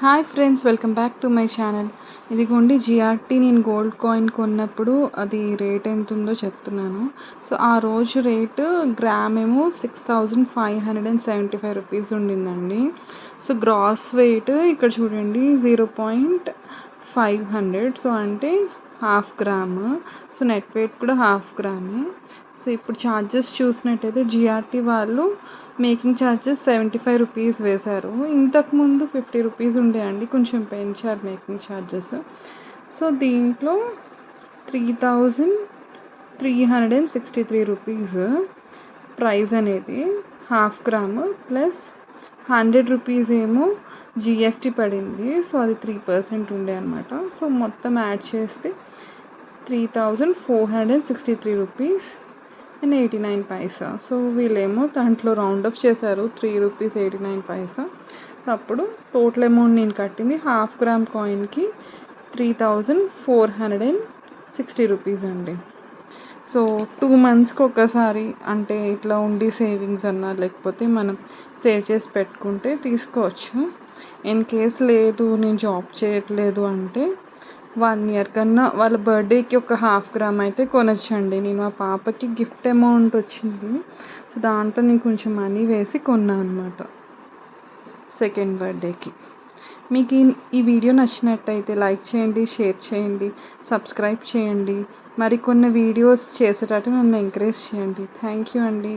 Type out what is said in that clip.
Hi friends, welcome back to my channel. ఇదిగోండి GRT నేను gold coin కొన్నప్పుడు అది రేట్ ఎంత ఉందో చెప్తున్నాను. సో ఆ రోజు రేటు గ్రామ్ ఏమో 6575 రూపీస్ ఉండిందండి. సో గ్రాస్ వెయిట్ ఇక్కడ చూడండి 0.500. సో అంటే half gram. So net weight కూడా హాఫ్ గ్రామే. సో ఇప్పుడు ఛార్జెస్ చూసినట్టయితే జిఆర్టీ వాళ్ళు మేకింగ్ ఛార్జెస్ 75 రూపీస్ వేశారు. ఇంతకుముందు 50 రూపీస్ ఉండేయండి, కొంచెం పెంచారు మేకింగ్ ఛార్జెస్. సో దీంట్లో 3363 రూపీస్ ప్రైస్ అనేది హాఫ్ గ్రామ్ ప్లస్ 100 రూపీస్ ఏమో జిఎస్టీ పడింది. సో అది 3% ఉండే అనమాట. సో మొత్తం యాడ్ చేస్తే 3463 రూపీస్ అండ్ 89 పైసా. సో వీళ్ళేమో దాంట్లో రౌండప్ చేశారు 3 రూపీస్ 89 పైసా. సో అప్పుడు టోటల్ అమౌంట్ నేను కట్టింది హాఫ్ గ్రామ్ కాయిన్కి 3460 రూపీస్ అండి. సో 2 మంత్స్కి ఒకసారి అంటే ఇట్లా ఉండి సేవింగ్స్ అన్నా లేకపోతే మనం సేవ్ చేసి పెట్టుకుంటే తీసుకోవచ్చు. ఇన్ కేస్ లేదు నేను జాబ్ చేయట్లేదు అంటే 1 ఇయర్ కన్నా వాళ్ళ బర్త్డేకి ఒక హాఫ్ గ్రామ్ అయితే కొనొచ్చండి. నేను మా పాపకి గిఫ్ట్ అమౌంట్ వచ్చింది. సో దాంట్లో నేను కొంచెం మనీ వేసి కొన్నాను అనమాట సెకండ్ బర్త్డేకి. మీకు ఈ వీడియో నచ్చినట్టయితే లైక్ చేయండి, షేర్ చేయండి, సబ్స్క్రైబ్ చేయండి. మరికొన్ని వీడియోస్ చేసేటట్టు నన్ను ఎంకరేజ్ చేయండి. థ్యాంక్ యూ అండి.